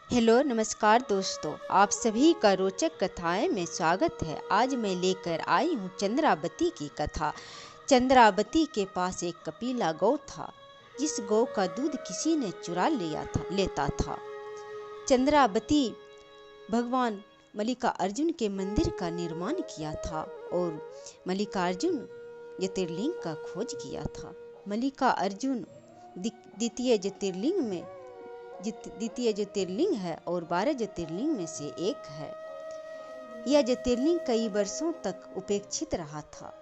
Hello नमस्कार दोस्तों, आप सभी का रोचक कथाएं में स्वागत है। आज मैं लेकर आई हूँ चंद्रावती की कथा। चंद्रावती के पास एक कपिला गौ था, जिस गौ का दूध किसी ने चुरा लेता था। चंद्रावती भगवान मल्लिकार्जुन के मंदिर का निर्माण किया था और मल्लिकार्जुन ज्योतिर्लिंग का खोज किया था। मल्लिकार्जुन द्वितीय ज्योतिर्लिंग है और 12 ज्योतिर्लिंग में से एक है। यह ज्योतिर्लिंग कई वर्षों तक उपेक्षित रहा था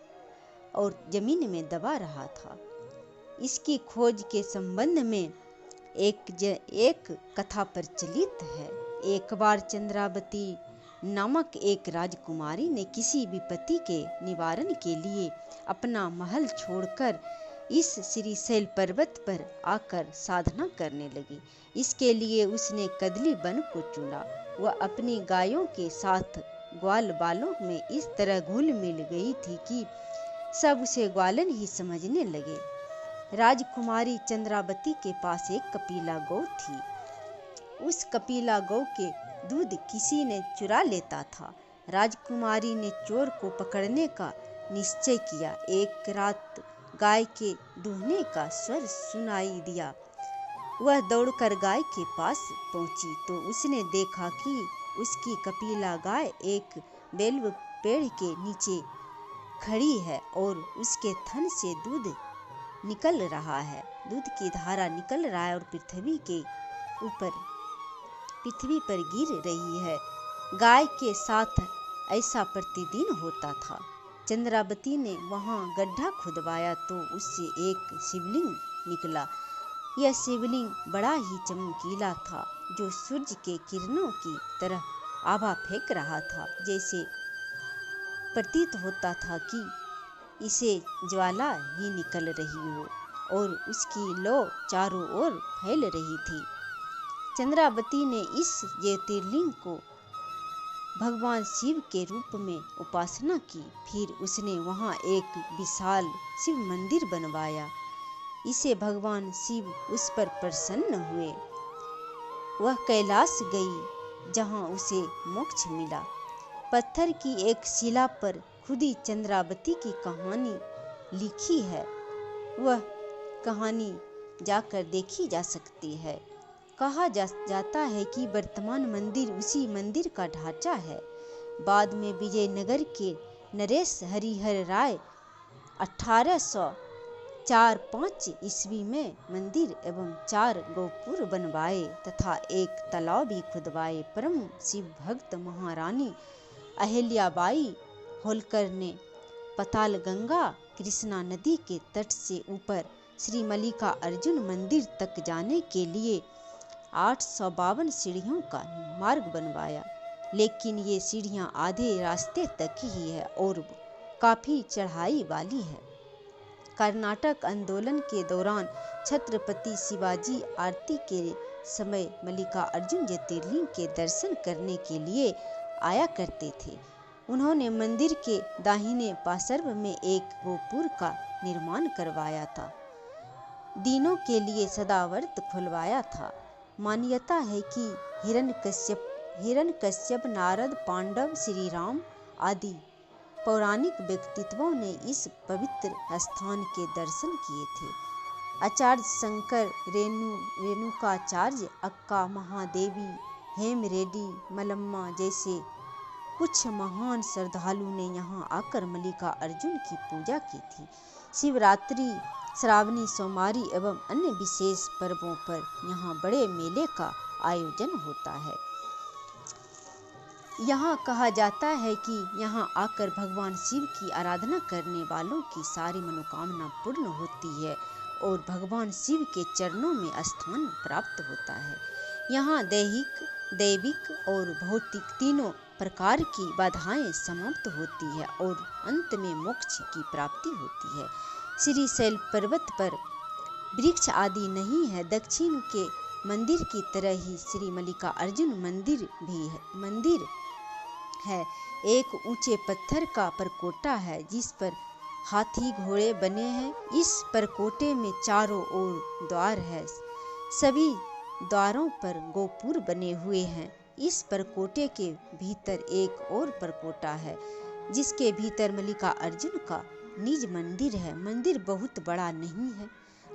और जमीन में दबा रहा था। इसकी खोज के संबंध में एक कथा प्रचलित है। एक बार चंद्रावती नामक एक राजकुमारी ने किसी विपत्ति के निवारण के लिए अपना महल छोड़कर इस श्रीशैल पर्वत पर आकर साधना करने लगी। इसके लिए उसने कदली वन को चुना। वह अपनी गायों के साथ ग्वाल बालों में इस तरह घुल मिल गई थी कि सब उसे ग्वालन ही समझने लगे। राजकुमारी चंद्रावती के पास एक कपिला गौ थी। उस कपिला गौ के दूध किसी ने चुरा लेता था। राजकुमारी ने चोर को पकड़ने का निश्चय किया। एक रात गाय के दूहने का स्वर सुनाई दिया। वह दौड़कर गाय के पास पहुंची तो उसने देखा कि उसकी कपिला गाय एक बेल पेड़ के नीचे खड़ी है और उसके थन से दूध निकल रहा है। दूध की धारा निकल रहा है और पृथ्वी पर गिर रही है। गाय के साथ ऐसा प्रतिदिन होता था। चंद्रावती ने वहां गड्ढा खुदवाया तो उससे एक शिवलिंग निकला। यह शिवलिंग बड़ा ही चमकीला था, जो सूर्य के किरणों की तरह आभा फेंक रहा था। जैसे प्रतीत होता था कि इसे ज्वाला ही निकल रही हो और उसकी लौ चारों ओर फैल रही थी। चंद्रावती ने इस ज्योतिर्लिंग को भगवान शिव के रूप में उपासना की। फिर उसने वहां एक विशाल शिव मंदिर बनवाया। इसे भगवान शिव उस पर प्रसन्न हुए। वह कैलाश गई, जहां उसे मोक्ष मिला। पत्थर की एक शिला पर खुदी चंद्रावती की कहानी लिखी है। वह कहानी जाकर देखी जा सकती है। कहा जाता है कि वर्तमान मंदिर उसी मंदिर का ढांचा है। बाद में विजयनगर के नरेश हरिहर राय 1804-5 ईस्वी में मंदिर एवं 4 गोपुर बनवाए तथा एक तालाब भी खुदवाए। परम शिव भक्त महारानी अहिल्याबाई होलकर ने पातालगंगा कृष्णा नदी के तट से ऊपर श्री मल्लिकार्जुन मंदिर तक जाने के लिए 852 सीढ़ियों का मार्ग बनवाया। लेकिन ये सीढ़ियां आधे रास्ते तक ही है और काफी चढ़ाई वाली है। कर्नाटक आंदोलन के दौरान छत्रपति शिवाजी आरती के समय मल्लिकार्जुन ज्योतिर्लिंग के दर्शन करने के लिए आया करते थे। उन्होंने मंदिर के दाहिने पार्श्व में एक गोपुर का निर्माण करवाया था। दिनों के लिए सदाव्रत खुलवाया था। मान्यता है कि हिरण्यकश्यप, नारद, पांडव, श्री राम आदि पौराणिक व्यक्तित्वों ने इस पवित्र स्थान के दर्शन किए थे। आचार्य शंकर, रेणुकाचार्य, अक्का महादेवी, हेमरेड्डी, मल्लम्मा जैसे कुछ महान श्रद्धालु ने यहाँ आकर मल्लिकार्जुन की पूजा की थी। शिवरात्रि, श्रावणी सोमवारी एवं अन्य विशेष पर्वों पर यहाँ बड़े मेले का आयोजन होता है। यहाँ कहा जाता है कि यहाँ आकर भगवान शिव की आराधना करने वालों की सारी मनोकामना पूर्ण होती है और भगवान शिव के चरणों में स्थान प्राप्त होता है। यहाँ दैविक और भौतिक तीनों प्रकार की बाधाएं समाप्त होती है और अंत में मोक्ष की प्राप्ति होती है। श्रीशैल पर्वत पर वृक्ष आदि नहीं है। दक्षिण के मंदिर की तरह ही श्री मल्लिकार्जुन मंदिर है। एक ऊंचे पत्थर का परकोटा है जिस पर हाथी घोड़े बने हैं। इस परकोटे में चारों ओर द्वार है। सभी द्वारों पर गोपुर बने हुए हैं। इस परकोटे के भीतर एक और परकोटा है जिसके भीतर मल्लिकार्जुन का निज मंदिर है। मंदिर बहुत बड़ा नहीं है।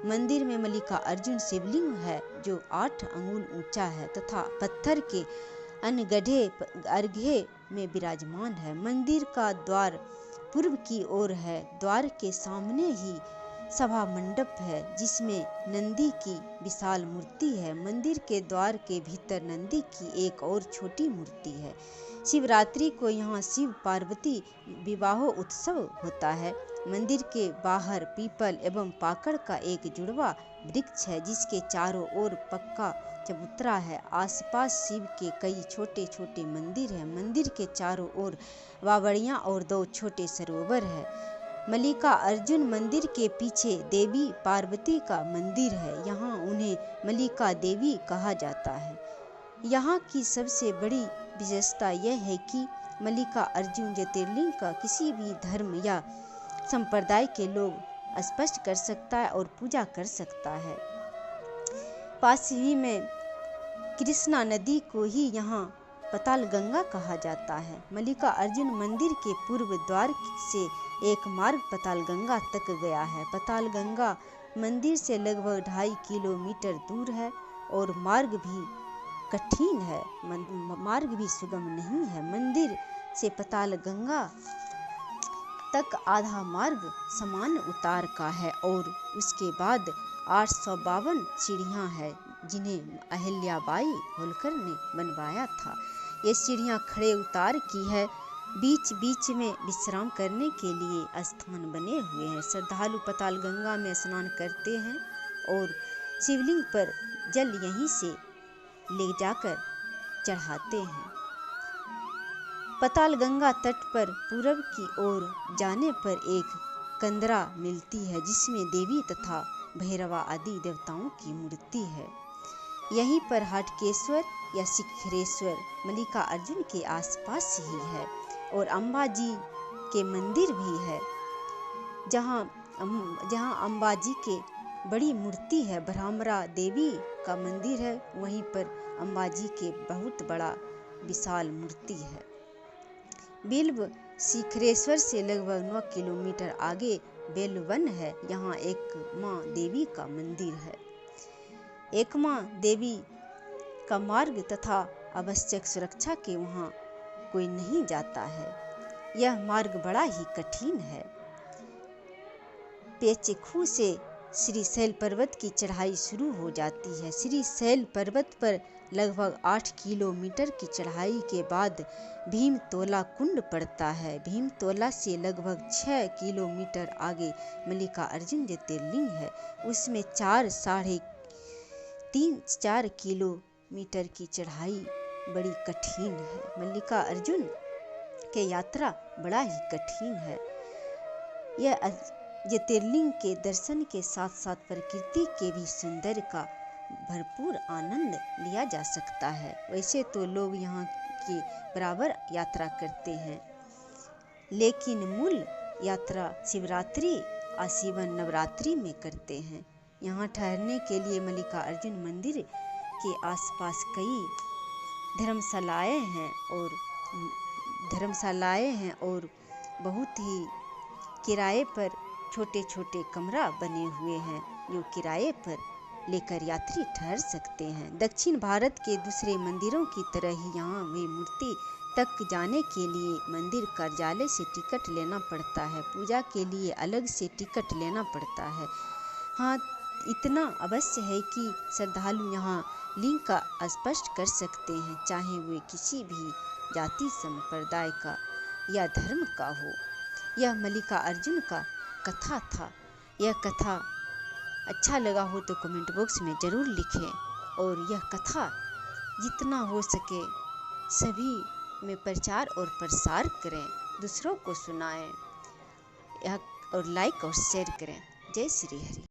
मंदिर में मल्लिकार्जुन शिवलिंग है जो 8 अंगुल ऊंचा है तथा पत्थर के अनगढ़े अर्घ्य में विराजमान है। मंदिर का द्वार पूर्व की ओर है। द्वार के सामने ही सभा मंडप है जिसमें नंदी की विशाल मूर्ति है। मंदिर के द्वार के भीतर नंदी की एक और छोटी मूर्ति है। शिवरात्रि को यहाँ शिव पार्वती विवाह उत्सव होता है। मंदिर के बाहर पीपल एवं पाकड़ का एक जुड़वा वृक्ष है जिसके चारों ओर पक्का चबूतरा है। आसपास शिव के कई छोटे छोटे मंदिर हैं। मंदिर के चारों ओर बावड़ियां और 2 छोटे सरोवर है। मल्लिकार्जुन मंदिर के पीछे देवी पार्वती का मंदिर है। यहाँ उन्हें मल्लिका देवी कहा जाता है। यहाँ की सबसे बड़ी विशेषता यह है कि मल्लिकार्जुन ज्योतिर्लिंग का किसी भी धर्म या संप्रदाय के लोग स्पर्श कर सकता है और पूजा कर सकता है। पास ही में कृष्णा नदी को ही यहाँ पताल गंगा कहा जाता है। मल्लिकार्जुन मंदिर के पूर्व द्वार से एक मार्ग पताल गंगा तक गया है। पताल गंगा मंदिर से लगभग 2.5 किलोमीटर दूर है और मार्ग भी कठिन है। मार्ग भी सुगम नहीं है। मंदिर से पताल गंगा तक आधा मार्ग समान उतार का है और उसके बाद 852 सीढ़ियां हैं जिन्हें अहिल्याबाई होलकर ने बनवाया था। ये सीढ़ियां खड़े उतार की है। बीच बीच में विश्राम करने के लिए स्थान बने हुए हैं। श्रद्धालु पताल गंगा में स्नान करते हैं और शिवलिंग पर जल यहीं से ले जाकर चढ़ाते हैं। पताल गंगा तट पर पूरब की ओर जाने पर एक कंदरा मिलती है जिसमें देवी तथा भैरवा आदि देवताओं की मूर्ति है। यहीं पर हाटकेश्वर या शिखरेश्वर मल्लिकार्जुन के आसपास ही है और अम्बा जी के मंदिर भी है जहाँ अम्बा जी के बड़ी मूर्ति है। भ्रामरा देवी का मंदिर है। वहीं पर अम्बा जी के बहुत बड़ा विशाल मूर्ति है। बिल्व शिखरेश्वर से लगभग 9 किलोमीटर आगे बेलवन है। यहाँ एक माँ देवी का मंदिर है। एक माँ देवी का मार्ग तथा आवश्यक सुरक्षा के वहाँ कोई नहीं जाता है। यह मार्ग बड़ा ही कठिन है। पेचखू से श्रीशैल पर्वत की चढ़ाई शुरू हो जाती है। श्रीशैल पर्वत पर लगभग 8 किलोमीटर की चढ़ाई के बाद भीमतोला कुंड पड़ता है। भीमतोला से लगभग 6 किलोमीटर आगे मल्लिकार्जुन ज्योतिर्लिंग है। उसमें 4 किलोमीटर की चढ़ाई बड़ी कठिन है। मल्लिकार्जुन की यात्रा बड़ा ही कठिन है। यह ज्योतिर्लिंग के दर्शन के साथ साथ प्रकृति के भी सौंदर्य का भरपूर आनंद लिया जा सकता है। वैसे तो लोग यहाँ के बराबर यात्रा करते हैं, लेकिन मूल यात्रा शिवरात्रि और शिवन नवरात्रि में करते हैं। यहाँ ठहरने के लिए मल्लिकार्जुन मंदिर के आसपास कई धर्मशालाएं हैं और बहुत ही किराए पर छोटे छोटे कमरा बने हुए हैं जो किराए पर लेकर यात्री ठहर सकते हैं। दक्षिण भारत के दूसरे मंदिरों की तरह ही यहाँ भी मूर्ति तक जाने के लिए मंदिर कार्यालय से टिकट लेना पड़ता है। पूजा के लिए अलग से टिकट लेना पड़ता है। हाँ, इतना अवश्य है कि श्रद्धालु यहाँ लिंग का स्पर्श कर सकते हैं, चाहे वे किसी भी जाति संप्रदाय का या धर्म का हो। यह मल्लिकार्जुन का कथा था। यह कथा अच्छा लगा हो तो कमेंट बॉक्स में ज़रूर लिखें और यह कथा जितना हो सके सभी में प्रचार और प्रसार करें, दूसरों को सुनाएं और लाइक और शेयर करें। जय श्री हरि।